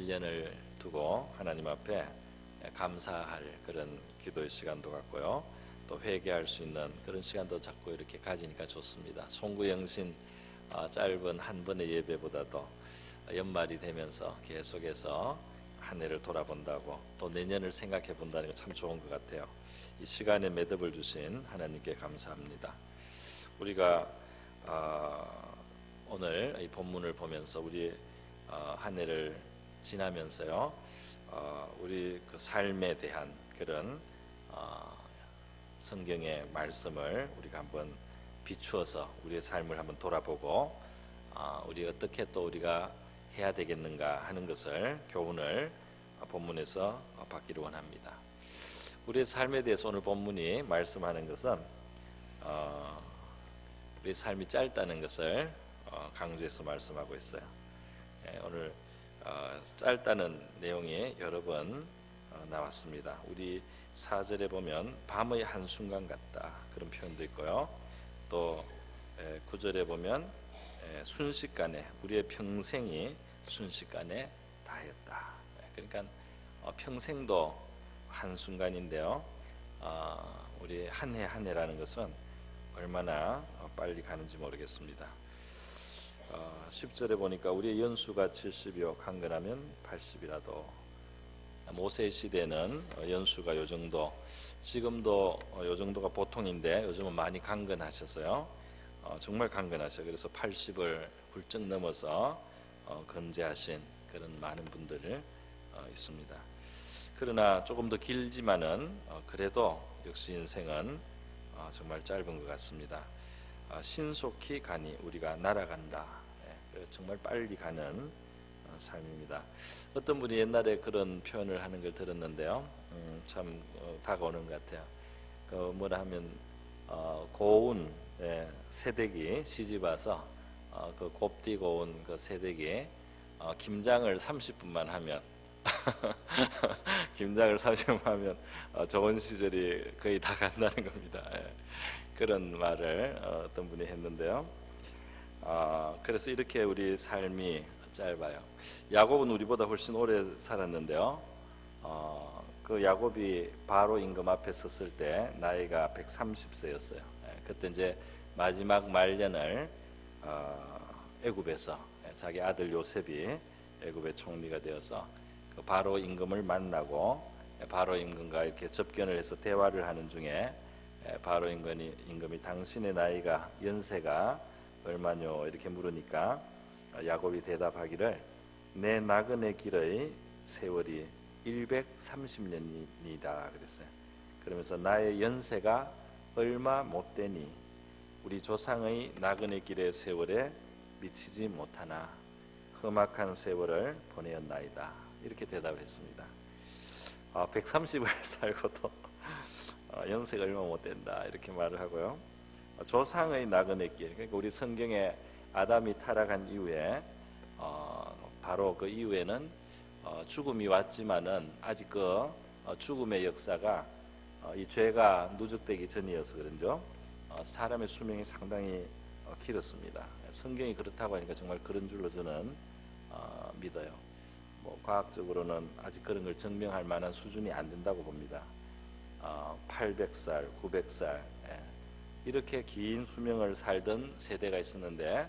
1년을 두고 하나님 앞에 감사할 그런 기도의 시간도 갖고요. 또 회개할 수 있는 그런 시간도 자꾸 이렇게 가지니까 좋습니다. 송구영신 짧은 한 번의 예배보다도 연말이 되면서 계속해서 한 해를 돌아본다고 또 내년을 생각해 본다는 게 참 좋은 것 같아요. 이 시간에 매듭을 주신 하나님께 감사합니다. 우리가 오늘 이 본문을 보면서 우리 한 해를 지나면서요, 우리 그 삶에 대한 그런 성경의 말씀을 우리가 한번 비추어서 우리의 삶을 한번 돌아보고 우리 어떻게 또 우리가 해야 되겠는가 하는 것을 교훈을 본문에서 받기를 원합니다. 우리의 삶에 대해서 오늘 본문이 말씀하는 것은 우리의 삶이 짧다는 것을 강조해서 말씀하고 있어요. 오늘 짧다는 내용이 여러 번 나왔습니다. 우리 4절에 보면 밤의 한순간 같다 그런 표현도 있고요. 또 9절에 보면 순식간에 우리의 평생이 순식간에 다했다. 그러니까 평생도 한순간인데요. 우리 한 해 한 해라는 것은 얼마나 빨리 가는지 모르겠습니다. 10절에 보니까 우리의 연수가 70이요 강건하면 80이라도 모세 시대는 연수가 요 정도, 지금도 요 정도가 보통인데 요즘은 많이 강건하셔서요. 정말 강건하셔. 그래서 80을 훌쩍 넘어서 건재하신 그런 많은 분들 있습니다. 그러나 조금 더 길지만은 그래도 역시 인생은 정말 짧은 것 같습니다. 신속히 가니 우리가 날아간다. 정말 빨리 가는 삶입니다. 어떤 분이 옛날에 그런 표현을 하는 걸 들었는데요. 참 다가오는 것 같아요. 뭐라 하면 고운 새댁이 시집 와서 그 곱디고 온 그 새댁이 김장을 30분만 하면 김장을 30분 하면 좋은 시절이 거의 다 간다는 겁니다. 그런 말을 어떤 분이 했는데요. 그래서 이렇게 우리 삶이 짧아요. 야곱은 우리보다 훨씬 오래 살았는데요. 그 야곱이 바로 임금 앞에 섰을 때 나이가 130세였어요. 그때 이제 마지막 말년을 애굽에서 자기 아들 요셉이 애굽의 총리가 되어서 그 바로 임금을 만나고 바로 임금과 이렇게 접견을 해서 대화를 하는 중에 바로 임금이 당신의 나이가 연세가 얼마뇨 이렇게 물으니까 야곱이 대답하기를 내 나그네 길의 세월이 130년이다 그랬어요. 그러면서 나의 연세가 얼마 못 되니 우리 조상의 나그네 길의 세월에 미치지 못하나 험악한 세월을 보내었나이다 이렇게 대답을 했습니다. 130을 살고도 연세가 얼마 못 된다 이렇게 말을 하고요. 조상의 나그네 길, 그러니까 우리 성경에 아담이 타락한 이후에 바로 그 이후에는 죽음이 왔지만은 아직 그 죽음의 역사가 이 죄가 누적되기 전이어서 그런죠. 사람의 수명이 상당히 길었습니다. 성경이 그렇다고 하니까 정말 그런 줄로 저는 믿어요. 뭐 과학적으로는 아직 그런 걸 증명할 만한 수준이 안 된다고 봅니다. 800살, 900살 이렇게 긴 수명을 살던 세대가 있었는데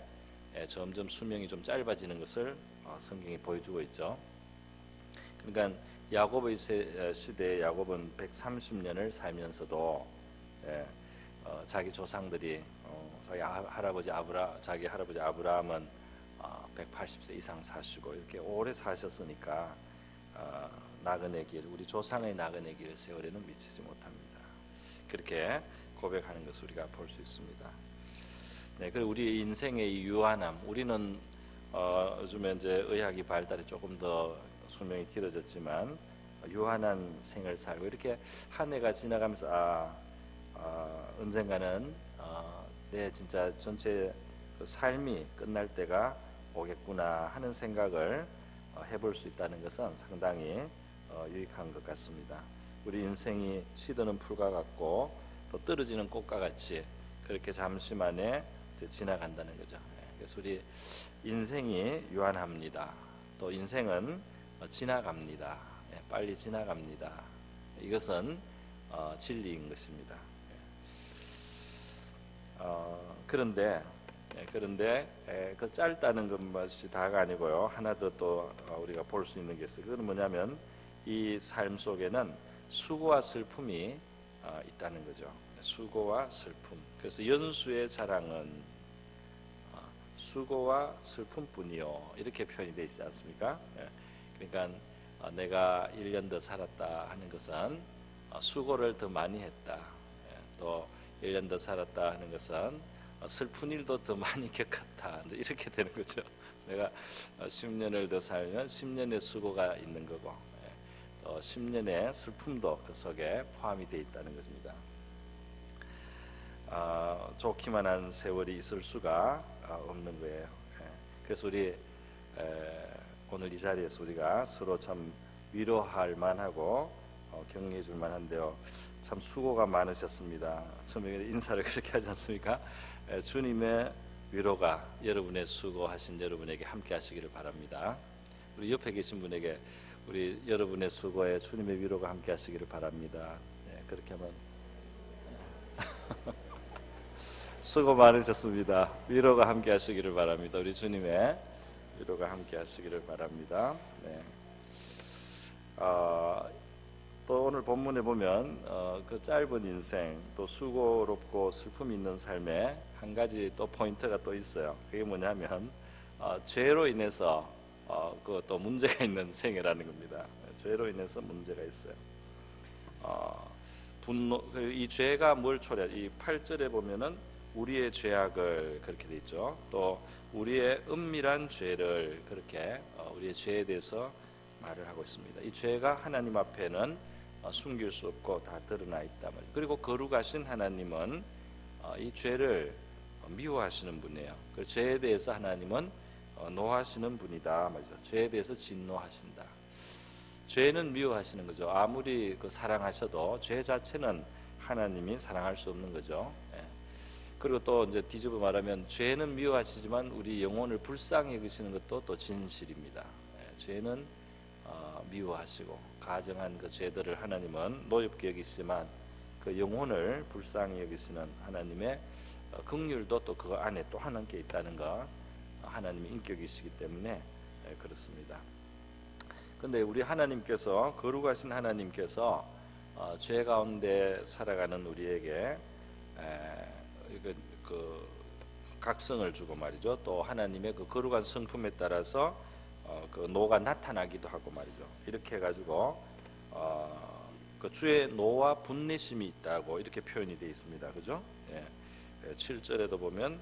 점점 수명이 좀 짧아지는 것을 성경이 보여주고 있죠. 그러니까 야곱의 시대에 야곱은 130년을 살면서도 자기 조상들이 자기 할아버지 아브라함은 180세 이상 사시고 이렇게 오래 사셨으니까 나그네 길, 우리 조상의 나그네 길 세월에는 미치지 못합니다. 그렇게 고백하는 것을 우리가 볼 수 있습니다. 그리고 우리 인생의 이 유한함, 우리는 요즘에 이제 의학이 발달이 조금 더 수명이 길어졌지만 유한한 생을 살고 이렇게 한 해가 지나가면서 언젠가는 내 진짜 전체 그 삶이 끝날 때가 오겠구나 하는 생각을 해볼 수 있다는 것은 상당히 유익한 것 같습니다. 우리 인생이 시드는 풀과 같고 또 떨어지는 꽃과 같이 그렇게 잠시만에 지나간다는 거죠. 그래서 우리 인생이 유한합니다. 또 인생은 지나갑니다. 빨리 지나갑니다. 이것은 진리인 것입니다. 그런데 그 짧다는 것이 다가 아니고요. 하나 더 또 우리가 볼 수 있는 게 있어요. 그건 뭐냐면 이 삶 속에는 수고와 슬픔이 있다는 거죠. 수고와 슬픔. 그래서 연수의 자랑은 수고와 슬픔뿐이요. 이렇게 표현이 되어 있지 않습니까? 그러니까 내가 1년 더 살았다 하는 것은 수고를 더 많이 했다. 또 1년 더 살았다 하는 것은 슬픈 일도 더 많이 겪었다. 이렇게 되는 거죠. 내가 10년을 더 살면 10년의 수고가 있는 거고, 또 10년의 슬픔도 그 속에 포함이 되어 있다는 것입니다. 좋기만 한 세월이 있을 수가 없는 거예요. 그래서 우리 오늘 이 자리에서 우리가 서로 참 위로할 만하고 격려해 줄 만한데요. 참 수고가 많으셨습니다. 처음에 인사를 그렇게 하지 않습니까? 주님의 위로가 여러분의 수고하신 여러분에게 함께 하시기를 바랍니다. 우리 옆에 계신 분에게 우리 여러분의 수고에 주님의 위로가 함께 하시기를 바랍니다. 그렇게 하면 수고 많으셨습니다. 위로가 함께 하시기를 바랍니다. 우리 주님의 위로가 함께 하시기를 바랍니다. 또 오늘 본문에 보면 그 짧은 인생, 또 수고롭고 슬픔이 있는 삶에 한 가지 또 포인트가 또 있어요. 그게 뭐냐면 죄로 인해서 그 또 문제가 있는 생애라는 겁니다. 죄로 인해서 문제가 있어요. 분노, 이 죄가 뭘 초래해? 이 8절에 보면은 우리의 죄악을 그렇게 돼 있죠. 또 우리의 은밀한 죄를 그렇게 우리의 죄에 대해서 말을 하고 있습니다. 이 죄가 하나님 앞에는 숨길 수 없고 다 드러나 있다 말이에요. 그리고 거룩하신 하나님은 이 죄를 미워하시는 분이에요. 그 죄에 대해서 하나님은 노하시는 분이다 말이죠. 죄에 대해서 진노하신다. 죄는 미워하시는 거죠. 아무리 그 사랑하셔도 죄 자체는 하나님이 사랑할 수 없는 거죠. 그리고 또 이제 뒤집어 말하면 죄는 미워하시지만 우리 영혼을 불쌍히 여기시는 것도 또 진실입니다. 죄는 미워하시고 가정한 그 죄들을 하나님은 노엽게 여기시지만 그 영혼을 불쌍히 여기시는 하나님의 긍휼도 또 그 안에 또 하나님께 있다는 거, 하나님의 인격이시기 때문에 그렇습니다. 근데 우리 하나님께서, 거룩하신 하나님께서 죄 가운데 살아가는 우리에게 그 각성을 주고 말이죠. 또 하나님의 그 거룩한 성품에 따라서 그 노가 나타나기도 하고 말이죠. 이렇게 해가지고 그 주의 노와 분내심이 있다고 이렇게 표현이 되어 있습니다. 그죠? 7절에도 보면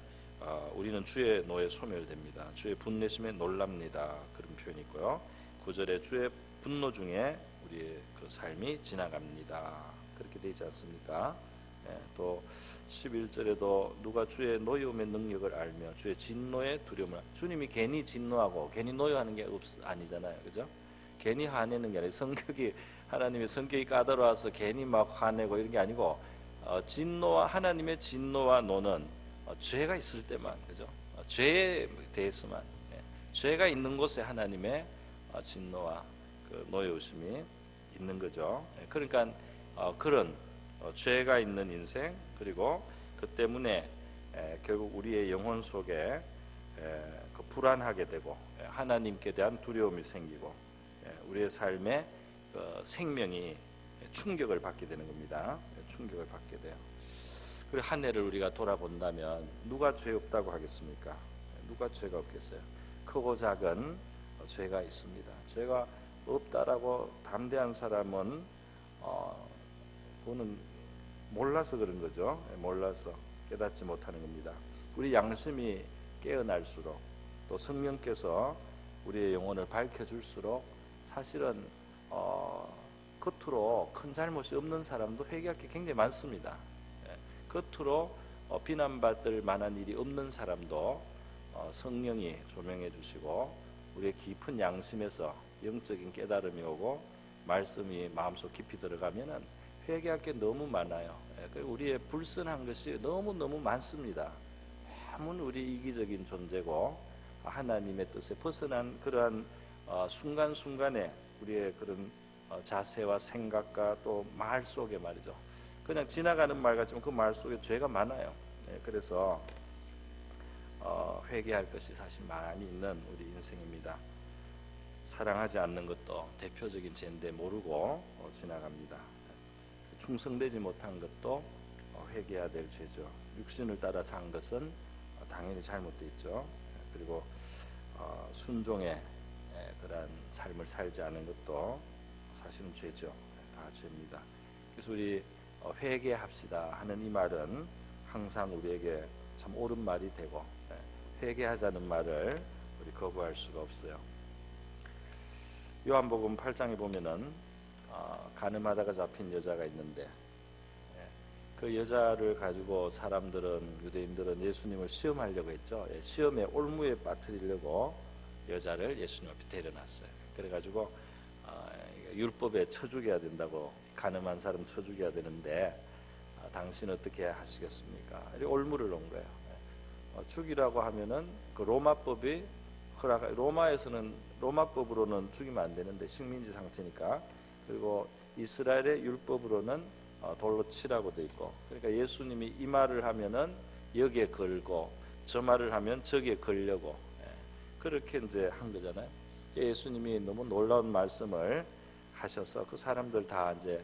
우리는 주의 노에 소멸됩니다. 주의 분내심에 놀랍니다. 그런 표현이 있고요. 9절에 주의 분노 중에 우리의 그 삶이 지나갑니다. 그렇게 되지 않습니까? 또 11절에도 누가 주의 노여움의 능력을 알며 주의 진노의 두려움을, 주님이 괜히 진노하고 괜히 노여하는 게 아니잖아요. 그죠? 괜히 화내는 게 아니라 성격이, 하나님의 성격이 까다로워서 괜히 막 화내고 이런 게 아니고 진노와, 하나님의 진노와 노는 죄가 있을 때만, 그죠? 죄에 대해서만, 죄가 있는 곳에 하나님의 진노와 그 노여우심이 있는 거죠. 그러니까 그런 죄가 있는 인생, 그리고 그 때문에 결국 우리의 영혼 속에 그 불안하게 되고 하나님께 대한 두려움이 생기고 우리의 삶에 그 생명이 충격을 받게 되는 겁니다. 충격을 받게 돼요. 그리고 한 해를 우리가 돌아본다면 누가 죄 없다고 하겠습니까? 누가 죄가 없겠어요? 크고 작은 죄가 있습니다. 죄가 없다라고 담대한 사람은 그거는 몰라서 그런 거죠. 몰라서 깨닫지 못하는 겁니다. 우리 양심이 깨어날수록 또 성령께서 우리의 영혼을 밝혀줄수록 사실은 겉으로 큰 잘못이 없는 사람도 회개할 게 굉장히 많습니다. 겉으로 비난받을 만한 일이 없는 사람도 성령이 조명해 주시고 우리의 깊은 양심에서 영적인 깨달음이 오고 말씀이 마음속 깊이 들어가면은 회개할 게 너무 많아요. 우리의 불순한 것이 너무너무 많습니다. 아무리 우리 이기적인 존재고 하나님의 뜻에 벗어난 그러한 순간순간에 우리의 그런 자세와 생각과 또 말 속에 말이죠. 그냥 지나가는 말 같지만 그 말 속에 죄가 많아요. 그래서 회개할 것이 사실 많이 있는 우리 인생입니다. 사랑하지 않는 것도 대표적인 죄인데 모르고 지나갑니다. 충성되지 못한 것도 회개해야 될 죄죠. 육신을 따라 산 것은 당연히 잘못되어 있죠. 그리고 순종의 그러한 삶을 살지 않은 것도 사실은 죄죠. 다 죄입니다. 그래서 우리 회개합시다 하는 이 말은 항상 우리에게 참 옳은 말이 되고, 회개하자는 말을 우리 거부할 수가 없어요. 요한복음 8장에 보면은 가늠하다가 잡힌 여자가 있는데, 그 여자를 가지고 사람들은, 유대인들은 예수님을 시험하려고 했죠. 시험에 올무에 빠뜨리려고 여자를 예수님 앞에 데려놨어요. 그래가지고 율법에 쳐 죽여야 된다고, 가늠한 사람 쳐 죽여야 되는데 당신 어떻게 하시겠습니까? 올무를 놓은 거예요. 죽이라고 하면은 그 로마법이 로마에서는 로마법으로는 죽이면 안 되는데 식민지 상태니까, 그리고 이스라엘의 율법으로는 돌로 치라고 돼 있고, 그러니까 예수님이 이 말을 하면은 여기에 걸고 저 말을 하면 저기에 걸려고, 그렇게 이제 한 거잖아요. 예수님이 너무 놀라운 말씀을 하셔서 그 사람들 다 이제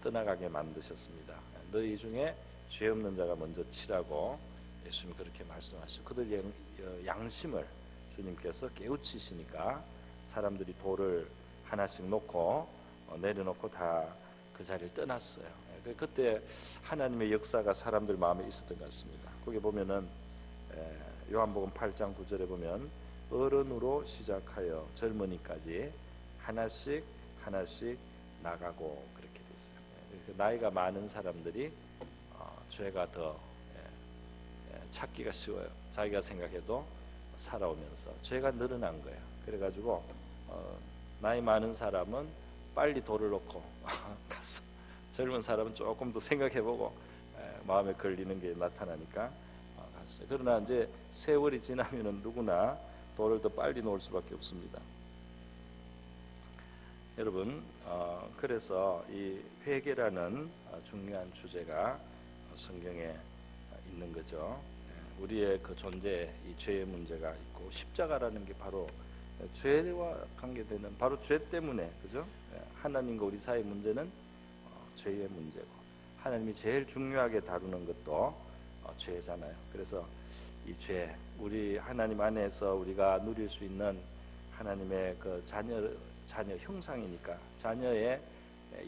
떠나가게 만드셨습니다. 너희 중에 죄 없는 자가 먼저 치라고 예수님이 그렇게 말씀하시고, 그들 양심을 주님께서 깨우치시니까 사람들이 돌을 하나씩 놓고 내려놓고 다 그 자리를 떠났어요. 그때 하나님의 역사가 사람들 마음에 있었던 것 같습니다. 거기 보면은 요한복음 8장 9절에 보면 어른으로 시작하여 젊은이까지 하나씩 하나씩 나가고 그렇게 됐어요. 나이가 많은 사람들이 죄가 더 찾기가 쉬워요. 자기가 생각해도 살아오면서 죄가 늘어난 거예요. 그래가지고 나이 많은 사람은 빨리 돌을 놓고 갔어. 젊은 사람은 조금 더 생각해보고 마음에 걸리는 게 나타나니까 갔어요. 그러나 이제 세월이 지나면은 누구나 돌을 더 빨리 놓을 수밖에 없습니다. 여러분, 그래서 이 회개라는 중요한 주제가 성경에 있는 거죠. 우리의 그 존재에 이 죄의 문제가 있고, 십자가라는 게 바로 죄와 관계되는, 바로 죄 때문에, 그죠? 하나님과 우리 사이의 문제는 죄의 문제고, 하나님이 제일 중요하게 다루는 것도 죄잖아요. 그래서 이 죄, 우리 하나님 안에서 우리가 누릴 수 있는 하나님의 그 자녀 형상이니까, 자녀의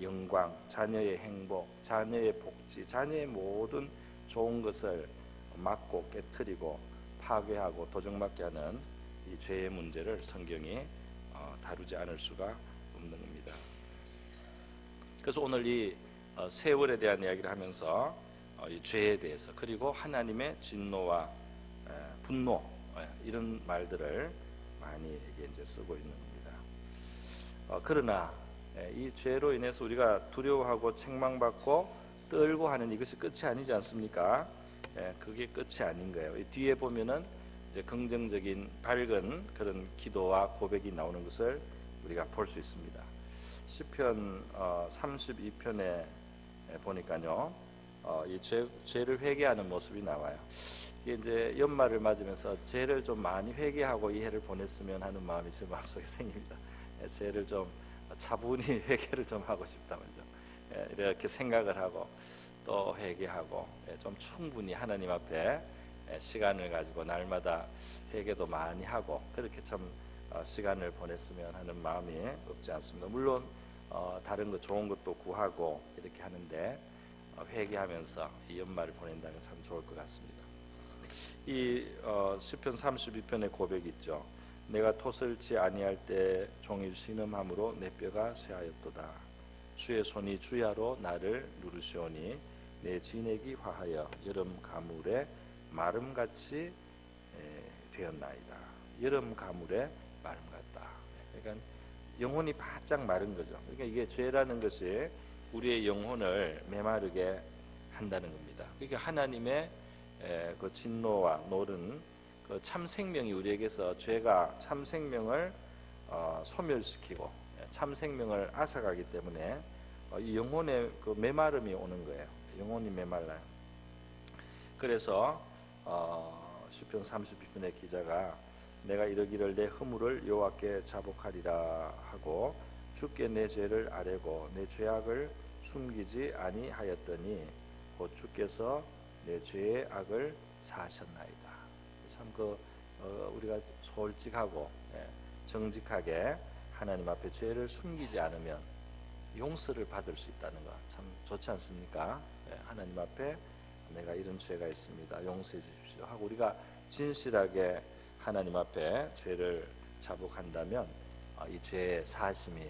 영광, 자녀의 행복, 자녀의 복지, 자녀의 모든 좋은 것을 막고 깨트리고 파괴하고 도적맞게 하는 이 죄의 문제를 성경이 다루지 않을 수가 없는 겁니다. 그래서 오늘 이 세월에 대한 이야기를 하면서 이 죄에 대해서, 그리고 하나님의 진노와 분노, 이런 말들을 많이 이제 쓰고 있는 겁니다. 그러나 이 죄로 인해서 우리가 두려워하고 책망받고 떨고 하는 이것이 끝이 아니지 않습니까? 그게 끝이 아닌 거예요. 이 뒤에 보면은 이제 긍정적인 밝은 그런 기도와 고백이 나오는 것을 우리가 볼 수 있습니다. 시편 32편에 보니까요, 이 죄를 회개하는 모습이 나와요. 이게 이제 연말을 맞으면서 죄를 좀 많이 회개하고 이 해를 보냈으면 하는 마음이 제 마음속에 생깁니다. 죄를 좀 차분히 회개를 좀 하고 싶다 말이죠. 이렇게 생각을 하고 또 회개하고 좀 충분히 하나님 앞에 시간을 가지고 날마다 회개도 많이 하고 그렇게 참 시간을 보냈으면 하는 마음이 없지 않습니다. 물론 다른 것 좋은 것도 구하고 이렇게 하는데 회개하면서 이 연말을 보낸다는 건 참 좋을 것 같습니다. 이 시편 32편의 고백이 있죠. 내가 토설치 아니할 때 종일 신음함으로 내 뼈가 쇠하였도다. 주의 손이 주야로 나를 누르시오니 내 진액이 화하여 여름 가물에 마름같이 되었나이다. 여름 가물에 마름 같다. 그러니까 영혼이 바짝 마른 거죠. 그러니까 이게 죄라는 것이 우리의 영혼을 메마르게 한다는 겁니다. 그러니까 하나님의 그 진노와 노는 그 참 생명이 우리에게서, 죄가 참 생명을 소멸시키고 참 생명을 앗아가기 때문에 이 영혼의 그 메마름이 오는 거예요. 영혼이 메말라요. 그래서 시편 32편의 기자가 내가 이르기를 내 허물을 여호와께 자복하리라 하고 주께 내 죄를 아뢰고 내 죄악을 숨기지 아니하였더니 곧 주께서 내 죄의 악을 사하셨나이다. 참 우리가 솔직하고 정직하게 하나님 앞에 죄를 숨기지 않으면 용서를 받을 수 있다는 거 참 좋지 않습니까? 하나님 앞에 내가 이런 죄가 있습니다. 용서해 주십시오 하고 우리가 진실하게 하나님 앞에 죄를 자복한다면 이 죄의 사하심이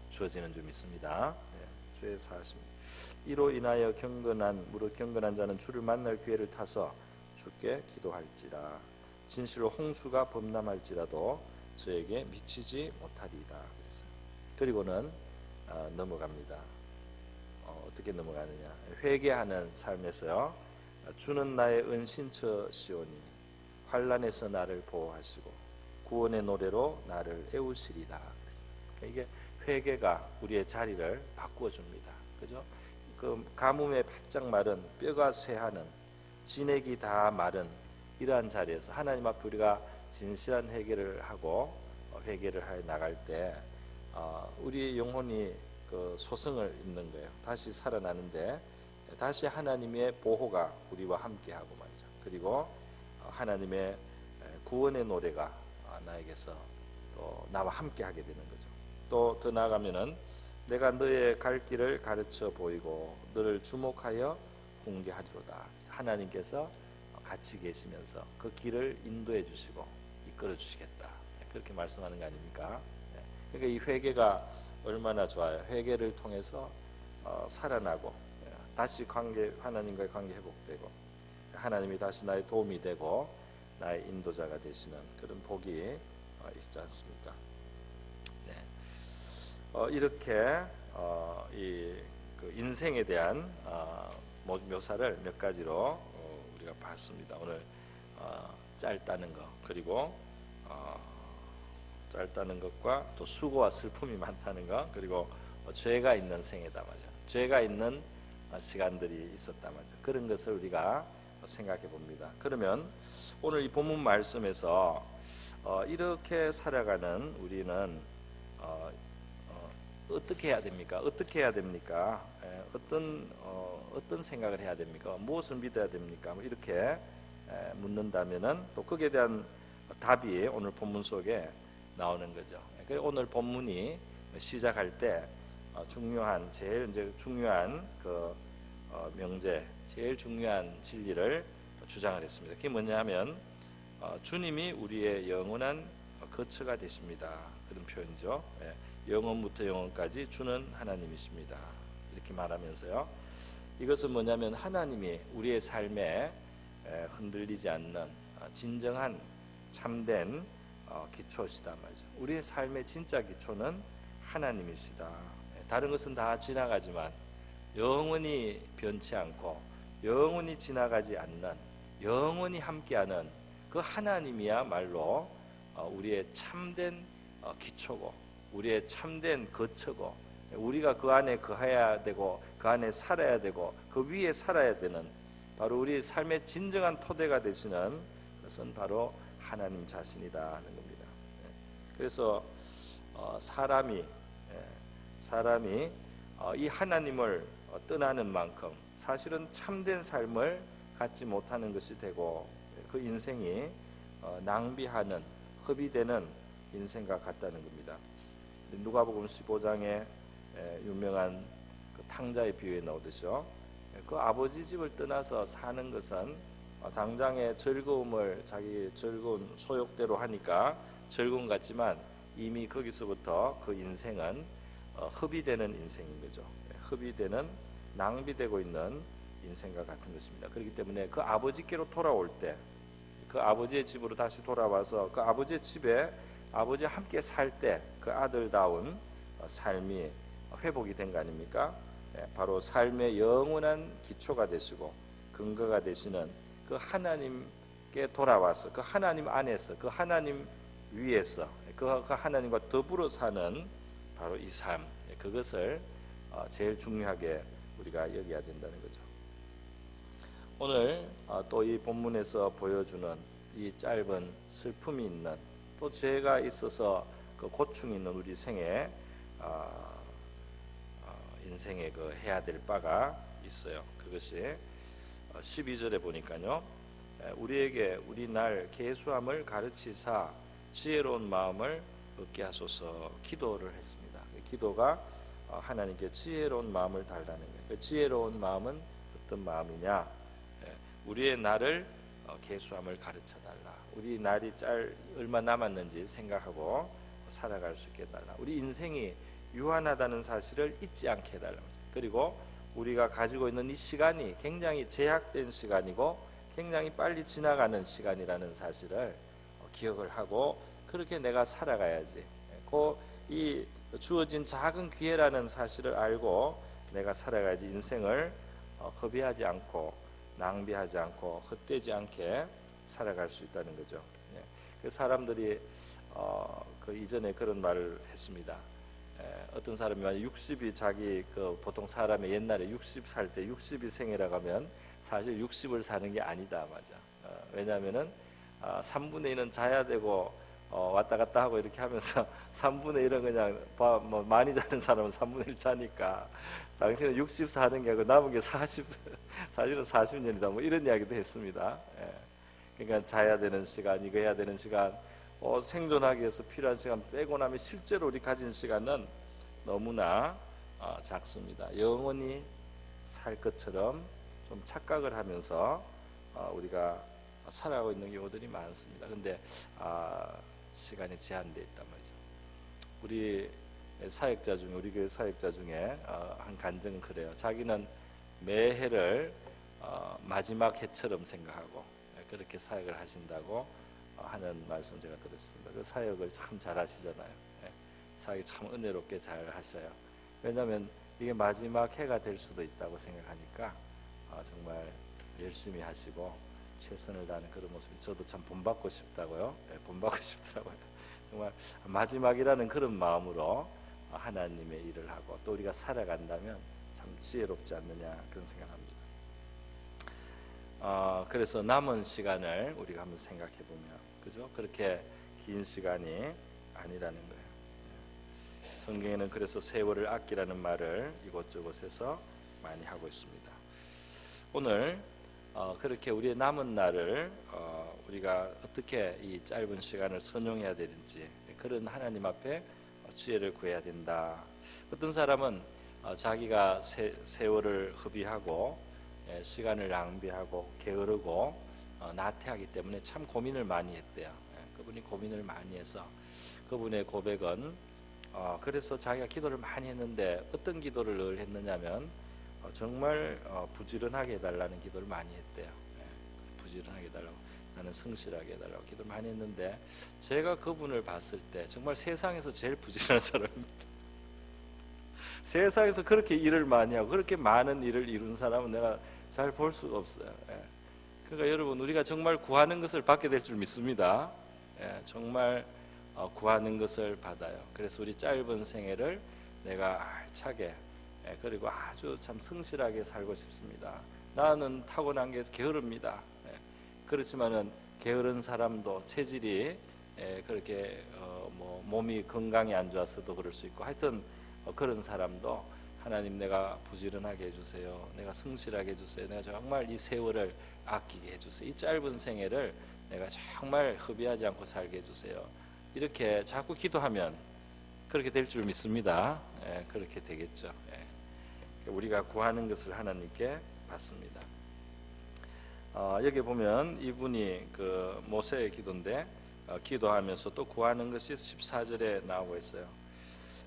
주어지는 줄 믿습니다. 죄의 사하심. 이로 인하여 무릇 경건한 자는 주를 만날 기회를 타서 주께 기도할지라. 진실로 홍수가 범람할지라도 저에게 미치지 못하리이다. 그리고는 넘어갑니다. 어떻게 넘어가느냐? 회개하는 삶에서요. 주는 나의 은신처 시오니 환난에서 나를 보호하시고 구원의 노래로 나를 애우시리다. 그러니까 이게 회개가 우리의 자리를 바꾸어 줍니다. 그죠? 그 가뭄에 바짝 마른 뼈가 쇠하는 진액이 다 마른 이러한 자리에서 하나님 앞에 우리가 진실한 회개를 하고 회개를 해 나갈 때 우리의 영혼이 그 소성을 입는 거예요. 다시 살아나는데 다시 하나님의 보호가 우리와 함께하고 말이죠. 그리고 하나님의 구원의 노래가 나에게서 또 나와 함께하게 되는 거죠. 또 더 나아가면은 내가 너의 갈 길을 가르쳐 보이고 너를 주목하여 공개하리로다. 하나님께서 같이 계시면서 그 길을 인도해 주시고 이끌어 주시겠다. 그렇게 말씀하는 거 아닙니까? 그러니까 이 회개가 얼마나 좋아요. 회개를 통해서 살아나고 다시 하나님과의 관계 회복되고 하나님이 다시 나의 도움이 되고 나의 인도자가 되시는 그런 복이 있지 않습니까? 이렇게 그 인생에 대한 묘사를 몇 가지로 우리가 봤습니다. 오늘 짧다는 것, 그리고 짧다는 것과 또 수고와 슬픔이 많다는 것, 그리고 죄가 있는 생애다 말이죠. 죄가 있는 시간들이 있었다 말이죠. 그런 것을 우리가 생각해 봅니다. 그러면 오늘 이 본문 말씀에서 이렇게 살아가는 우리는 어떻게 해야 됩니까? 어떻게 해야 됩니까? 어떤 생각을 해야 됩니까? 무엇을 믿어야 됩니까? 이렇게 묻는다면은 또 거기에 대한 답이 오늘 본문 속에 나오는 거죠. 오늘 본문이 시작할 때 제일 중요한 그 명제, 제일 중요한 진리를 주장을 했습니다. 그게 뭐냐면 주님이 우리의 영원한 거처가 되십니다. 그런 표현이죠. 영원부터 영원까지 주는 하나님이십니다. 이렇게 말하면서요. 이것은 뭐냐면 하나님이 우리의 삶에 흔들리지 않는 진정한 참된 기초시다 말이죠. 우리의 삶의 진짜 기초는 하나님이시다. 다른 것은 다 지나가지만 영원히 변치 않고 영원히 지나가지 않는 영원히 함께하는 그 하나님이야말로 우리의 참된 기초고 우리의 참된 거처고 우리가 그 안에 거해야 되고 그 안에 살아야 되고 그 위에 살아야 되는 바로 우리의 삶의 진정한 토대가 되시는 것은 바로 하나님 자신이다 하는 겁니다. 그래서 사람이 이 하나님을 떠나는 만큼 사실은 참된 삶을 갖지 못하는 것이 되고 그 인생이 낭비하는 허비되는 인생과 같다는 겁니다. 누가복음 15장에 유명한 그 탕자의 비유에 나오듯이요. 그 아버지 집을 떠나서 사는 것은 당장의 즐거움을 자기 즐거운 소욕대로 하니까 즐거움 같지만 이미 거기서부터 그 인생은 허비되는 인생인 거죠. 허비되는 낭비되고 있는 인생과 같은 것입니다. 그렇기 때문에 그 아버지께로 돌아올 때 그 아버지의 집으로 다시 돌아와서 그 아버지의 집에 아버지와 함께 살 때 그 아들다운 삶이 회복이 된 거 아닙니까? 바로 삶의 영원한 기초가 되시고 근거가 되시는 그 하나님께 돌아와서 그 하나님 안에서 그 하나님 위에서 그 하나님과 더불어 사는 바로 이 삶, 그것을 제일 중요하게 우리가 여겨야 된다는 거죠. 오늘 또 이 본문에서 보여주는 이 짧은 슬픔이 있는, 또 죄가 있어서 그 고충이 있는 우리 생에 인생에 그 해야 될 바가 있어요. 그것이 12절에 보니까요, 우리에게 우리 날 계수함을 가르치사 지혜로운 마음을 얻게 하소서 기도를 했습니다. 기도가 하나님께 지혜로운 마음을 달라는 거예요. 그 지혜로운 마음은 어떤 마음이냐? 우리의 날을 계수함을 가르쳐 달라. 우리 날이 얼마 남았는지 생각하고 살아갈 수 있게 해달라. 우리 인생이 유한하다는 사실을 잊지 않게 해달라. 그리고 우리가 가지고 있는 이 시간이 굉장히 제약된 시간이고 굉장히 빨리 지나가는 시간이라는 사실을 기억을 하고 그렇게 내가 살아가야지. 이 주어진 작은 기회라는 사실을 알고 내가 살아가야지 인생을 허비하지 않고 낭비하지 않고 헛되지 않게 살아갈 수 있다는 거죠. 그 사람들이 그 이전에 그런 말을 했습니다. 어떤 사람이 60이 자기 보통 사람의 옛날에 60 살 때 60이 생이라고 하면 사실 60을 사는 게 아니다, 맞아. 왜냐하면은 3분의 1은 자야 되고 왔다 갔다 하고 이렇게 하면서 3분의 1은 그냥 많이 자는 사람은 3분의 1 자니까 당신은 60 사는 게 아니고 남은 게 40 사실은 40년이다 뭐 이런 이야기도 했습니다. 그러니까 자야 되는 시간, 이거 해야 되는 시간, 생존하기 위해서 필요한 시간 빼고 나면 실제로 우리 가진 시간은 너무나 작습니다. 영원히 살 것처럼 좀 착각을 하면서 우리가 살아가고 있는 경우들이 많습니다. 근데 시간이 제한되어 있단 말이죠. 우리 사역자 중에, 우리 교회 사역자 중에 한 간증은 그래요. 자기는 매해를 마지막 해처럼 생각하고 그렇게 사역을 하신다고 하는 말씀 제가 들었습니다. 그 사역을 참 잘 하시잖아요. 사역이 참 은혜롭게 잘 하셔요. 왜냐하면 이게 마지막 해가 될 수도 있다고 생각하니까 정말 열심히 하시고 최선을 다하는 그런 모습이 저도 참 본받고 싶다고요. 본받고 싶더라고요. 정말 마지막이라는 그런 마음으로 하나님의 일을 하고 또 우리가 살아간다면 참 지혜롭지 않느냐 그런 생각합니다. 그래서 남은 시간을 우리가 한번 생각해 보면, 그죠? 그렇게 긴 시간이 아니라는 거예요. 성경에는 그래서 세월을 아끼라는 말을 이곳저곳에서 많이 하고 있습니다. 오늘 그렇게 우리의 남은 날을 우리가 어떻게 이 짧은 시간을 선용해야 되는지 그런 하나님 앞에 지혜를 구해야 된다. 어떤 사람은 자기가 세월을 허비하고 시간을 낭비하고 게으르고 나태하기 때문에 참 고민을 많이 했대요. 그분이 고민을 많이 해서 그분의 고백은 그래서 자기가 기도를 많이 했는데 어떤 기도를 늘 했느냐면 정말 부지런하게 해달라는 기도를 많이 했대요. 부지런하게 해달라고, 나는 성실하게 해달라고 기도를 많이 했는데 제가 그분을 봤을 때 정말 세상에서 제일 부지런한 사람입니다. 세상에서 그렇게 일을 많이 하고 그렇게 많은 일을 이룬 사람은 내가 잘 볼 수가 없어요. 그러니까 여러분, 우리가 정말 구하는 것을 받게 될 줄 믿습니다. 정말 구하는 것을 받아요. 그래서 우리 짧은 생애를 내가 알차게 그리고 아주 참 성실하게 살고 싶습니다. 나는 타고난 게 게으릅니다. 그렇지만은 게으른 사람도 체질이 그렇게 몸이 건강이 안 좋아서도 그럴 수 있고, 하여튼 그런 사람도 하나님, 내가 부지런하게 해주세요. 내가 성실하게 해주세요. 내가 정말 이 세월을 아끼게 해주세요. 이 짧은 생애를 내가 정말 허비하지 않고 살게 해주세요. 이렇게 자꾸 기도하면 그렇게 될 줄 믿습니다. 그렇게 되겠죠. 우리가 구하는 것을 하나님께 받습니다. 여기 보면 이분이 그 모세의 기도인데 기도하면서 또 구하는 것이 14절에 나오고 있어요.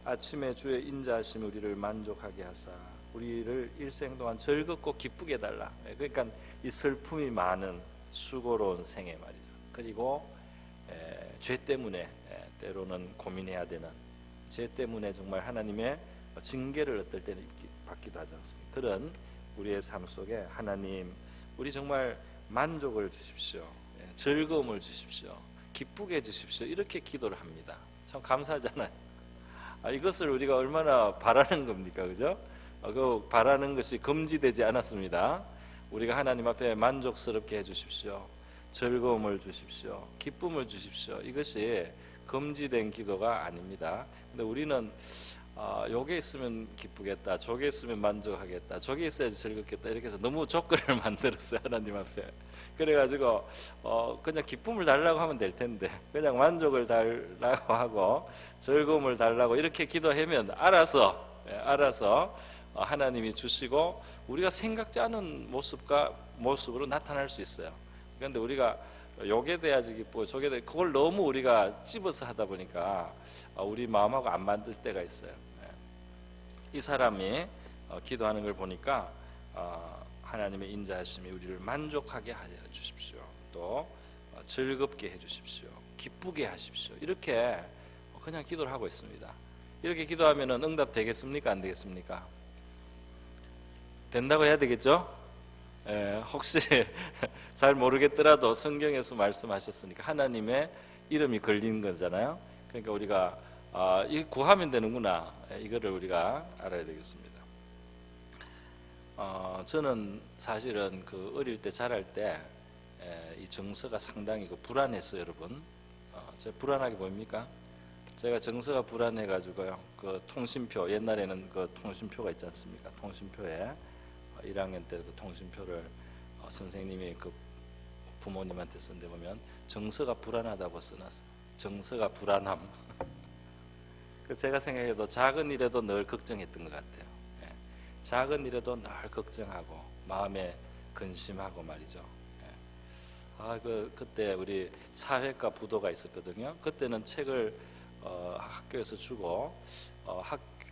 아침에 주의 인자하심이 우리를 만족하게 하사 우리를 일생 동안 즐겁고 기쁘게 해달라. 그러니까 이 슬픔이 많은 수고로운 생애 말이죠. 그리고 죄 때문에 때로는 고민해야 되는, 죄 때문에 정말 하나님의 징계를 어떨 때는 받기도 하지 않습니까? 그런 우리의 삶 속에 하나님, 우리 정말 만족을 주십시오. 즐거움을 주십시오. 기쁘게 해주십시오. 이렇게 기도를 합니다. 참 감사하잖아요. 이것을 우리가 얼마나 바라는 겁니까, 그죠? 그 바라는 것이 금지되지 않았습니다. 우리가 하나님 앞에 만족스럽게 해주십시오. 즐거움을 주십시오. 기쁨을 주십시오. 이것이 금지된 기도가 아닙니다. 근데 우리는 요게 있으면 기쁘겠다, 저게 있으면 만족하겠다, 저게 있어야지 즐겁겠다, 이렇게 해서 너무 조건을 만들었어요, 하나님 앞에. 그래가지고 그냥 기쁨을 달라고 하면 될 텐데, 그냥 만족을 달라고 하고 즐거움을 달라고 이렇게 기도하면 알아서 하나님이 주시고 우리가 생각지 않은 모습으로 나타날 수 있어요. 그런데 우리가 요게 돼야지 기쁘고 저게 돼, 그걸 너무 우리가 찝어서 하다 보니까 우리 마음하고 안 맞을 때가 있어요. 이 사람이 기도하는 걸 보니까 하나님의 인자하심이 우리를 만족하게 하여 주십시오. 또 즐겁게 해 주십시오. 기쁘게 하십시오. 이렇게 그냥 기도를 하고 있습니다. 이렇게 기도하면 응답 되겠습니까? 안 되겠습니까? 된다고 해야 되겠죠? 혹시 잘 모르겠더라도 성경에서 말씀하셨으니까 하나님의 이름이 걸린 거잖아요. 그러니까 우리가 이 구하면 되는구나, 이거를 우리가 알아야 되겠습니다. 저는 사실은 그 어릴 때 자랄 때 이 정서가 상당히 불안했어요, 여러분. 제가 불안하게 보입니까? 제가 정서가 불안해가지고요, 그 통신표, 옛날에는 그 통신표가 있지 않습니까? 통신표에 1학년 때 그 통신표를 선생님이 그 부모님한테 쓴데 보면 정서가 불안하다고 써놨어요. 정서가 불안함. 제가 생각해도 작은 일에도 늘 걱정했던 것 같아요. 작은 일에도 늘 걱정하고 마음에 근심하고 말이죠. 그때 우리 사회과 부도가 있었거든요. 그때는 책을 학교에서 주고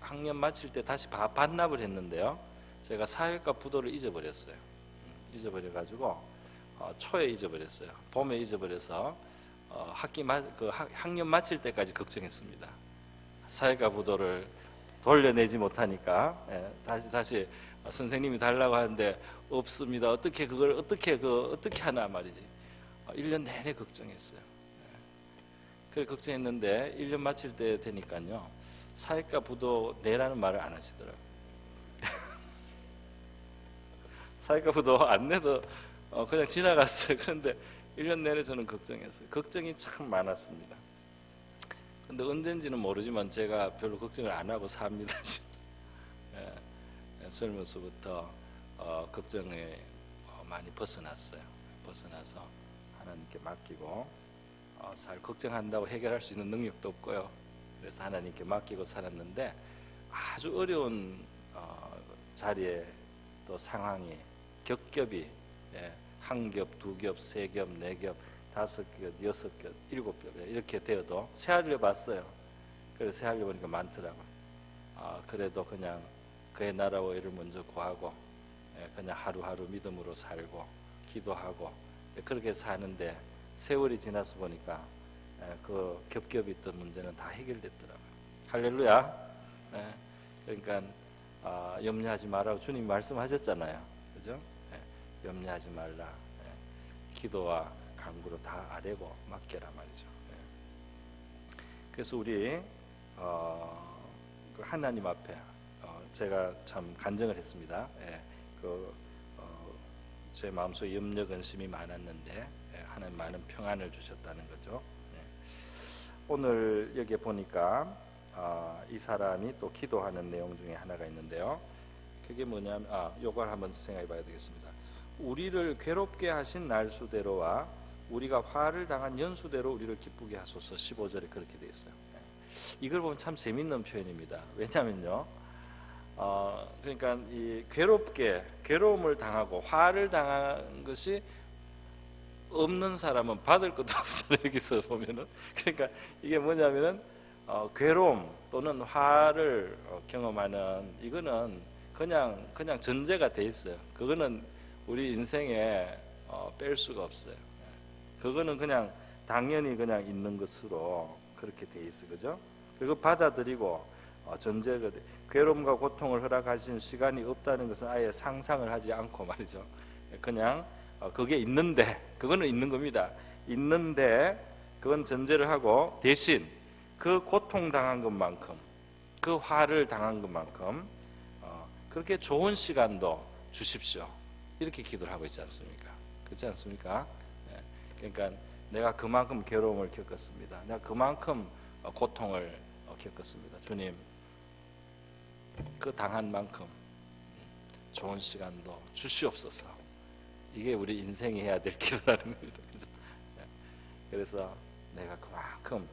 학년 마칠 때 다시 반납을 했는데요, 제가 사회과 부도를 잊어버렸어요. 잊어버려가지고 초에 잊어버렸어요. 봄에 잊어버려서 학년 마칠 때까지 걱정했습니다. 사회과 부도를 돌려내지 못하니까 다시 선생님이 달라고 하는데 없습니다. 어떻게 하나 말이지. 1년 내내 걱정했어요. 그래 걱정했는데 1년 마칠 때 되니까요, 사회과 부도 내라는 말을 안 하시더라고요. 사회과 부도 안 내도 그냥 지나갔어요. 그런데 1년 내내 저는 걱정했어요. 걱정이 참 많았습니다. 근데 언젠지는 모르지만 제가 별로 걱정을 안 하고 삽니다, 지금. 젊어서부터 걱정에 많이 벗어났어요. 벗어나서 하나님께 맡기고 걱정한다고 해결할 수 있는 능력도 없고요. 그래서 하나님께 맡기고 살았는데, 아주 어려운 자리에 또 상황이 겹겹이, 한 겹, 두 겹, 세 겹, 네 겹, 다섯 겹, 여섯 겹, 일곱 겹 이렇게 되어도 세알려 봤어요. 그래서 세알려 보니까 많더라고요. 그래도 그냥 그의 나라와 의를 먼저 구하고 그냥 하루하루 믿음으로 살고 기도하고 그렇게 사는데, 세월이 지나서 보니까 그 겹겹이 있던 문제는 다 해결됐더라고요. 할렐루야. 그러니까 염려하지 말라고 주님 말씀하셨잖아요, 그죠? 염려하지 말라. 기도와 간구로 다 아뢰고 맡겨라 말이죠. 그래서 우리 하나님 앞에 제가 참 간증을 했습니다. 제 마음속에 염려 근심이 많았는데 하나님 많은 평안을 주셨다는 거죠. 오늘 여기에 보니까 이 사람이 또 기도하는 내용 중에 하나가 있는데요, 그게 뭐냐면 요걸 한번 생각해 봐야 되겠습니다. 우리를 괴롭게 하신 날수대로와 우리가 화를 당한 연수대로 우리를 기쁘게 하소서. 15절에 그렇게 돼 있어요. 이걸 보면 참 재밌는 표현입니다. 왜냐면요, 그러니까 이 괴로움을 당하고 화를 당한 것이 없는 사람은 받을 것도 없어요. 여기서 보면은. 그러니까 이게 뭐냐면은 괴로움 또는 화를 경험하는, 이거는 그냥 전제가 돼 있어요. 그거는 우리 인생에 뺄 수가 없어요. 그거는 그냥 당연히 그냥 있는 것으로 그렇게 돼 있어, 그죠? 그리고 받아들이고 전제가 돼. 괴로움과 고통을 허락하신 시간이 없다는 것은 아예 상상을 하지 않고 말이죠. 그냥 그게 있는데, 그거는 있는 겁니다. 있는데 그건 전제를 하고, 대신 그 고통 당한 것만큼, 그 화를 당한 것만큼 그렇게 좋은 시간도 주십시오. 이렇게 기도를 하고 있지 않습니까? 그렇지 않습니까? 그러니까 내가 그만큼 괴로움을 겪었습니다. 내가 그만큼 고통을 겪었습니다. 주님, 그 당한 만큼 좋은 시간도 주시옵소서. 이게 우리 인생이 해야 될 기도라는 겁니다. 그죠? 그래서 내가 그만큼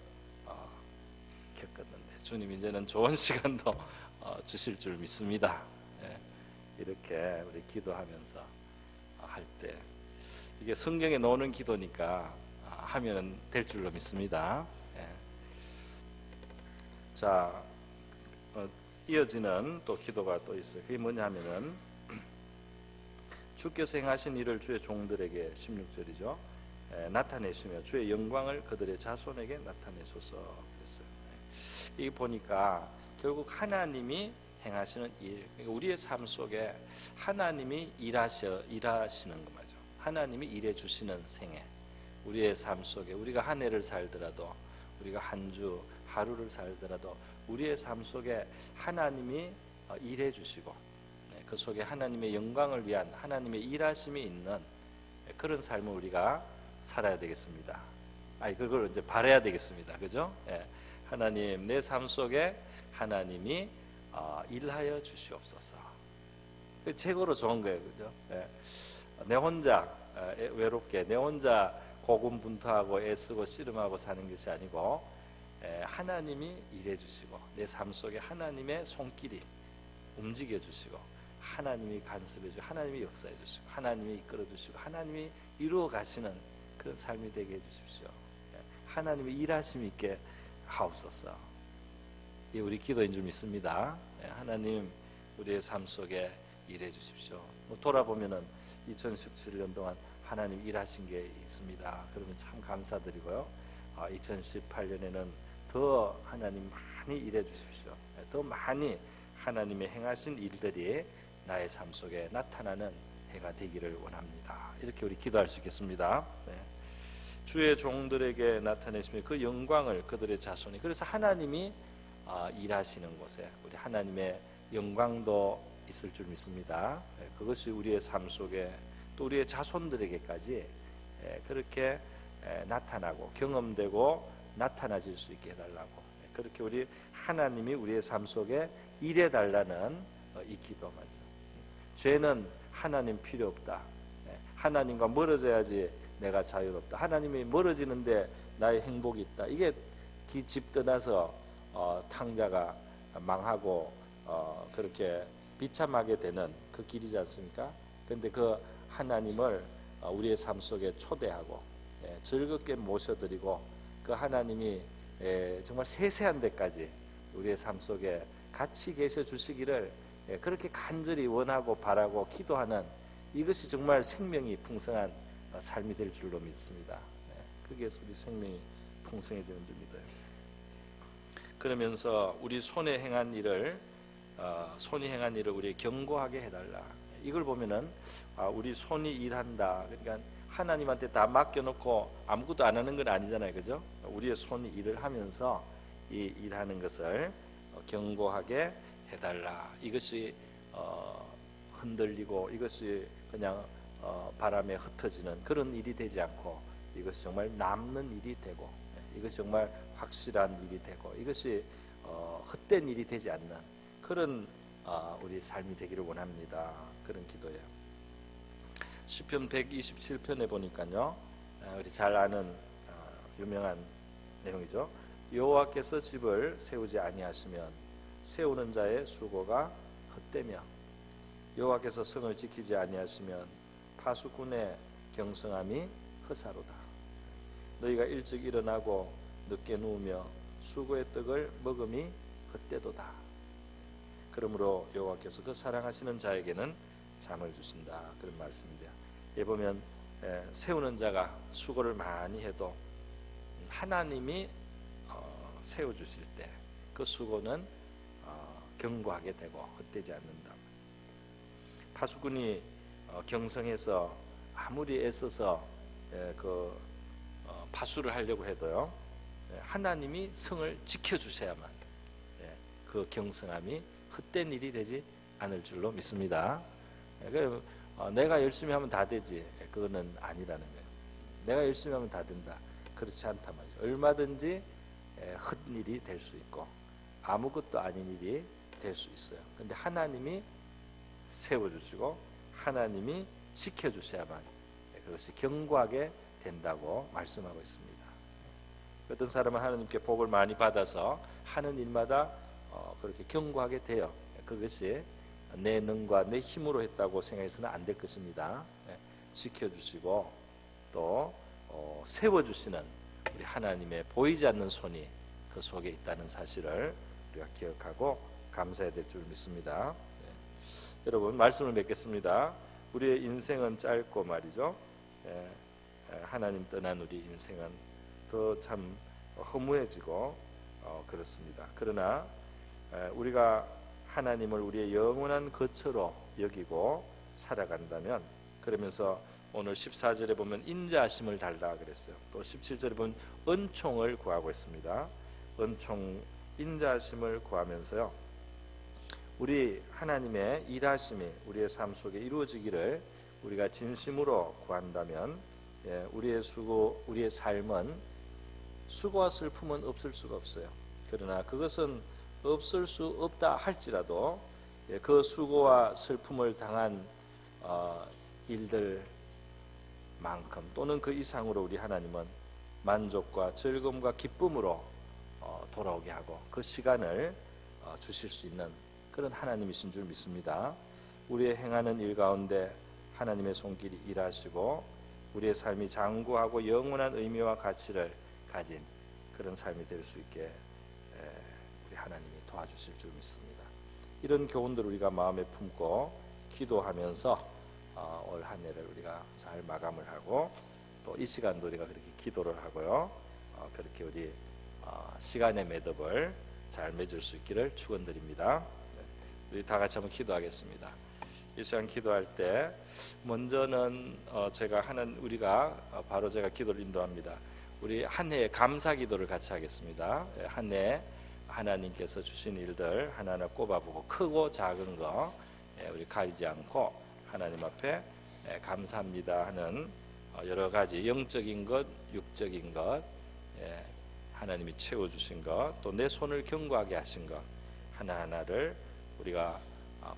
겪었는데 주님 이제는 좋은 시간도 주실 줄 믿습니다. 이렇게 우리 기도하면서 할 때 이게 성경에 나오는 기도니까 하면 될 줄로 믿습니다. 자, 이어지는 또 기도가 또 있어요. 그게 뭐냐 하면은 주께서 행하신 일을 주의 종들에게 16절이죠. 나타내시며 주의 영광을 그들의 자손에게 나타내소서 그랬어요. 이 보니까 결국 하나님이 행하시는 일, 그러니까 우리의 삶 속에 하나님이 일하시는 거 맞죠. 하나님이 일해 주시는 생애, 우리의 삶 속에 우리가 한 해를 살더라도, 우리가 한 주 하루를 살더라도 우리의 삶 속에 하나님이 일해 주시고 그 속에 하나님의 영광을 위한 하나님의 일하심이 있는 그런 삶을 우리가 살아야 되겠습니다. 그걸 이제 바라야 되겠습니다. 그죠? 하나님, 내 삶 속에 하나님이 일하여 주시옵소서. 최고로 좋은 거예요. 그죠? 내 혼자 외롭게, 내 혼자 고군분투하고 애쓰고 씨름하고 사는 것이 아니고 하나님이 일해 주시고 내 삶 속에 하나님의 손길이 움직여 주시고 하나님이 간섭해 주시고 하나님이 역사해 주시고 하나님이 이끌어 주시고 하나님이 이루어 가시는 그런 삶이 되게 해 주십시오. 하나님의 일하심 있게 하옵소서. 이 우리 기도인 줄 믿습니다. 하나님, 우리의 삶 속에 일해 주십시오. 돌아보면은 2017년 동안 하나님 일하신 게 있습니다. 그러면 참 감사드리고요. 2018년에는 더 하나님 많이 일해 주십시오. 더 많이 하나님의 행하신 일들이 나의 삶 속에 나타나는 해가 되기를 원합니다. 이렇게 우리 기도할 수 있겠습니다. 주의 종들에게 나타내시며 그 영광을 그들의 자손이, 그래서 하나님이 일하시는 곳에 우리 하나님의 영광도 있을 줄 믿습니다. 그것이 우리의 삶 속에 또 우리의 자손들에게까지 그렇게 나타나고 경험되고 나타나질 수 있게 해달라고, 그렇게 우리 하나님이 우리의 삶 속에 일해달라는 이 기도만죠. 죄는 하나님 필요 없다. 하나님과 멀어져야지 내가 자유롭다. 하나님이 멀어지는데 나의 행복이 있다. 이게 집 떠나서 탕자가 망하고 그렇게 비참하게 되는 그 길이지 않습니까? 그런데 그 하나님을 우리의 삶 속에 초대하고 즐겁게 모셔드리고 그 하나님이 정말 세세한 데까지 우리의 삶 속에 같이 계셔 주시기를 그렇게 간절히 원하고 바라고 기도하는 이것이 정말 생명이 풍성한 삶이 될 줄로 믿습니다. 그게 우리 생명이 풍성해지는 줄 믿어요. 그러면서 우리 손이 행한 일을 우리 경고하게 해달라. 이걸 보면은 우리 손이 일한다. 그러니까 하나님한테 다 맡겨놓고 아무것도 안 하는 건 아니잖아요, 그죠? 우리의 손이 일을 하면서 이 일하는 것을 경고하게 해달라. 이것이 흔들리고 이것이 그냥 바람에 흩어지는 그런 일이 되지 않고 이것이 정말 남는 일이 되고 이것이 정말 확실한 일이 되고 이것이 헛된 일이 되지 않는 그런 우리 삶이 되기를 원합니다. 그런 기도예요. 시편 127편에 보니까요, 우리 잘 아는 유명한 내용이죠. 여호와께서 집을 세우지 아니하시면 세우는 자의 수고가 헛되며 여호와께서 성을 지키지 아니하시면 파수꾼의 경성함이 허사로다. 너희가 일찍 일어나고 늦게 누우며 수고의 떡을 먹음이 헛되도다. 그러므로 여호와께서 그 사랑하시는 자에게는 잠을 주신다. 그런 말씀입니다. 예, 보면 세우는 자가 수고를 많이 해도 하나님이 세워주실 때 그 수고는 견고하게 되고 헛되지 않는다. 파수꾼이 경성해서 아무리 애써서 파수를 하려고 해도요, 하나님이 성을 지켜주셔야만 그 경성함이 헛된 일이 되지 않을 줄로 믿습니다. 내가 열심히 하면 다 되지, 그거는 아니라는 거예요. 내가 열심히 하면 다 된다, 그렇지 않단 말이에요. 얼마든지 헛일이 될 수 있고 아무것도 아닌 일이 될 수 있어요. 그런데 하나님이 세워주시고 하나님이 지켜주셔야만 그것이 견고하게 된다고 말씀하고 있습니다. 어떤 사람은 하나님께 복을 많이 받아서 하는 일마다 그렇게 견고하게 돼요. 그것이 내 능과 내 힘으로 했다고 생각해서는 안 될 것입니다. 지켜주시고 또 세워주시는 우리 하나님의 보이지 않는 손이 그 속에 있다는 사실을 우리가 기억하고 감사해야 될 줄 믿습니다. 여러분, 말씀을 맺겠습니다. 우리의 인생은 짧고 말이죠. 하나님 떠난 우리 인생은 더 참 허무해지고 그렇습니다. 그러나 우리가 하나님을 우리의 영원한 거처로 여기고 살아간다면, 그러면서 오늘 14절에 보면 인자하심을 달라 그랬어요. 또 17절에 보면 은총을 구하고 있습니다. 은총, 인자하심을 구하면서요, 우리 하나님의 일하심이 우리의 삶 속에 이루어지기를 우리가 진심으로 구한다면, 우리의 수고, 우리의 삶은 수고와 슬픔은 없을 수가 없어요. 그러나 그것은 없을 수 없다 할지라도 그 수고와 슬픔을 당한 일들만큼 또는 그 이상으로 우리 하나님은 만족과 즐거움과 기쁨으로 돌아오게 하고 그 시간을 주실 수 있는 그런 하나님이신 줄 믿습니다. 우리의 행하는 일 가운데 하나님의 손길이 일하시고 우리의 삶이 장구하고 영원한 의미와 가치를 가진 그런 삶이 될 수 있게 우리 하나님이 도와주실 줄 믿습니다. 이런 교훈들을 우리가 마음에 품고 기도하면서 올 한 해를 우리가 잘 마감을 하고 또 이 시간도 우리가 그렇게 기도를 하고요, 그렇게 우리 시간의 매듭을 잘 맺을 수 있기를 축원드립니다. 우리 다 같이 한번 기도하겠습니다. 이 시간 기도할 때 먼저는 우리가 바로 제가 기도를 인도합니다. 우리 한 해의 감사 기도를 같이 하겠습니다. 한 해 하나님께서 주신 일들 하나하나 꼽아보고 크고 작은 거 우리 가리지 않고 하나님 앞에 감사합니다 하는 여러 가지 영적인 것, 육적인 것, 하나님이 채워주신 것, 또 내 손을 견고하게 하신 것 하나하나를 우리가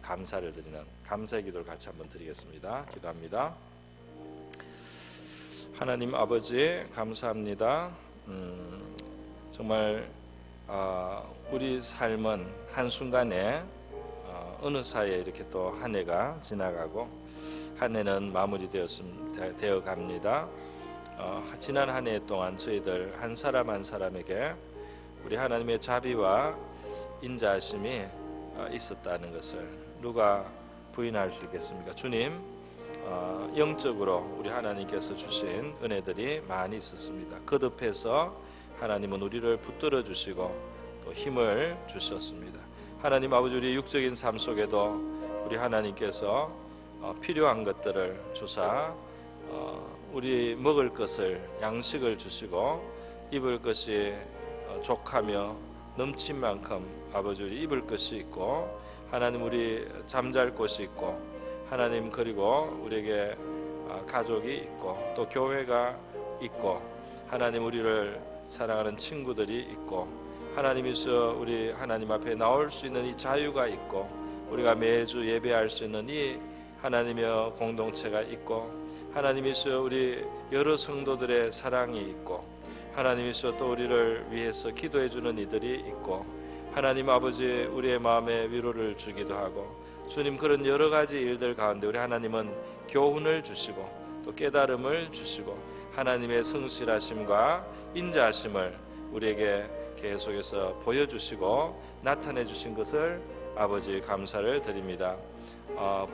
감사를 드리는 감사의 기도를 같이 한번 드리겠습니다. 기도합니다. 하나님 아버지, 감사합니다. 정말 우리 삶은 한순간에 어느 사이에 이렇게 또 한 해가 지나가고 한 해는 마무리되어 갑니다. 지난 한 해 동안 저희들 한 사람 한 사람에게 우리 하나님의 자비와 인자하심이 있었다는 것을 누가 부인할 수 있겠습니까? 주님, 영적으로 우리 하나님께서 주신 은혜들이 많이 있었습니다. 거듭해서 하나님은 우리를 붙들어 주시고 또 힘을 주셨습니다. 하나님 아버지, 우리 육적인 삶 속에도 우리 하나님께서 필요한 것들을 주사 우리 먹을 것을, 양식을 주시고 입을 것이 족하며 넘친 만큼 아버지 우리 입을 것이 있고, 하나님 우리 잠잘 곳이 있고, 하나님 그리고 우리에게 가족이 있고 또 교회가 있고, 하나님 우리를 사랑하는 친구들이 있고, 하나님이서 우리 하나님 앞에 나올 수 있는 이 자유가 있고, 우리가 매주 예배할 수 있는 이 하나님의 공동체가 있고, 하나님이서 우리 여러 성도들의 사랑이 있고, 하나님이서 또 우리를 위해서 기도해 주는 이들이 있고, 하나님 아버지 우리의 마음에 위로를 주기도 하고, 주님 그런 여러 가지 일들 가운데 우리 하나님은 교훈을 주시고 또 깨달음을 주시고 하나님의 성실하심과 인자하심을 우리에게 계속해서 보여주시고 나타내 주신 것을 아버지 감사를 드립니다.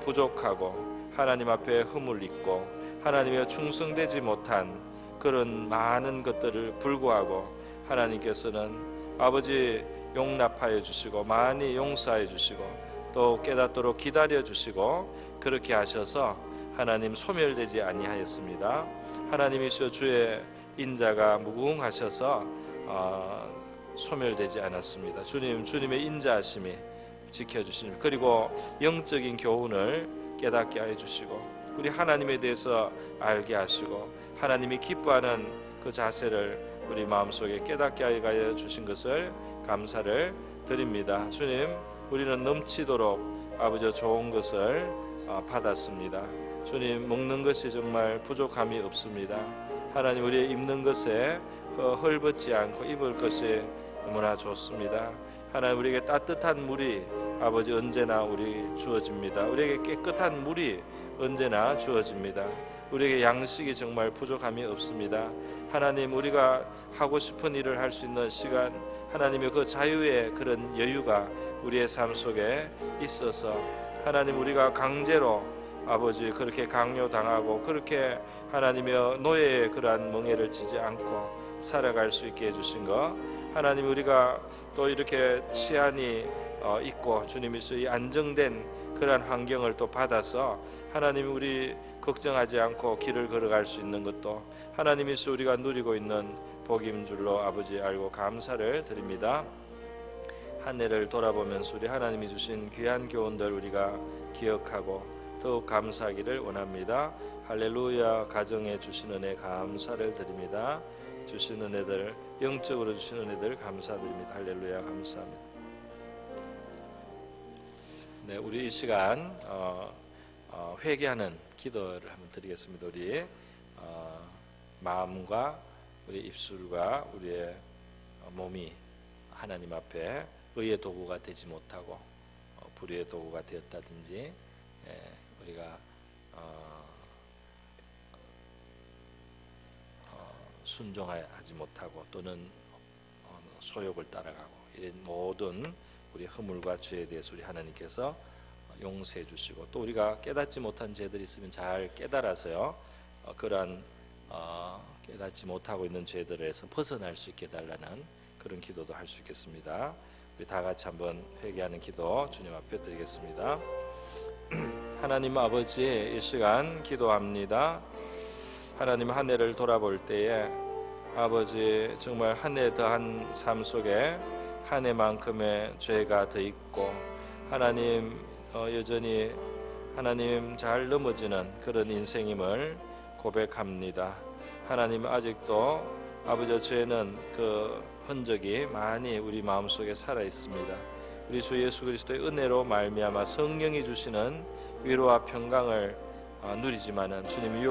부족하고 하나님 앞에 흠을 입고 하나님의 충성되지 못한 그런 많은 것들을 불구하고 하나님께서는 아버지 용납하여 주시고 많이 용서하여 주시고 또 깨닫도록 기다려 주시고 그렇게 하셔서 하나님 소멸되지 아니하였습니다. 하나님이시여 주의 인자가 무궁하셔서 소멸되지 않았습니다. 주님의 인자하심이 지켜주시니, 그리고 영적인 교훈을 깨닫게 해주시고 우리 하나님에 대해서 알게 하시고 하나님이 기뻐하는 그 자세를 우리 마음속에 깨닫게 하여 주신 것을 감사를 드립니다. 주님, 우리는 넘치도록 아버지 좋은 것을 받았습니다. 주님, 먹는 것이 정말 부족함이 없습니다. 하나님, 우리의 입는 것에 헐벗지 않고 입을 것이 너무나 좋습니다. 하나님, 우리에게 따뜻한 물이 아버지 언제나 우리 주어집니다. 우리에게 깨끗한 물이 언제나 주어집니다. 우리에게 양식이 정말 부족함이 없습니다. 하나님, 우리가 하고 싶은 일을 할 수 있는 시간, 하나님의 그 자유의 그런 여유가 우리의 삶 속에 있어서 하나님, 우리가 강제로 아버지 그렇게 강요당하고 그렇게 하나님의 노예의 그러한 멍에를 지지 않고 살아갈 수 있게 해주신 것, 하나님, 우리가 또 이렇게 치안이 있고 주님이 이 안정된 그러한 환경을 또 받아서 하나님, 우리 걱정하지 않고 길을 걸어갈 수 있는 것도 하나님이 우리가 누리고 있는 복인 줄로 아버지 알고 감사를 드립니다. 한 해를 돌아보면서 우리 하나님이 주신 귀한 교훈들 우리가 기억하고 더욱 감사하기를 원합니다. 할렐루야. 가정에 주신 은혜 감사를 드립니다. 주신 은혜들, 영적으로 주신 은혜들 감사드립니다. 할렐루야. 감사합니다. 네, 우리 이 시간 회개하는 기도를 한번 드리겠습니다. 우리 마음과 우리 입술과 우리의 몸이 하나님 앞에 의의 도구가 되지 못하고 불의의 도구가 되었다든지, 우리가 순종하지 못하고 또는 소욕을 따라가고 이런 모든 우리 허물과 죄에 대해서 우리 하나님께서 용서해 주시고, 또 우리가 깨닫지 못한 죄들이 있으면 잘 깨달아서요, 그러한 깨닫지 못하고 있는 죄들에서 벗어날 수 있게 해달라는 그런 기도도 할 수 있겠습니다. 우리 다 같이 한번 회개하는 기도 주님 앞에 드리겠습니다. 하나님 아버지, 이 시간 기도합니다. 하나님, 한 해를 돌아볼 때에 아버지 정말 한 해 더한 삶 속에 한 해만큼의 죄가 더 있고 하나님 여전히 하나님 잘 넘어지는 그런 인생임을 고백합니다. 하나님, 아직도 아버지 죄는 그 흔적이 많이 우리 마음속에 살아 있습니다. 우리 주 예수 그리스도의 은혜로 말미암아 성령이 주시는 위로와 평강을 누리지만은 주님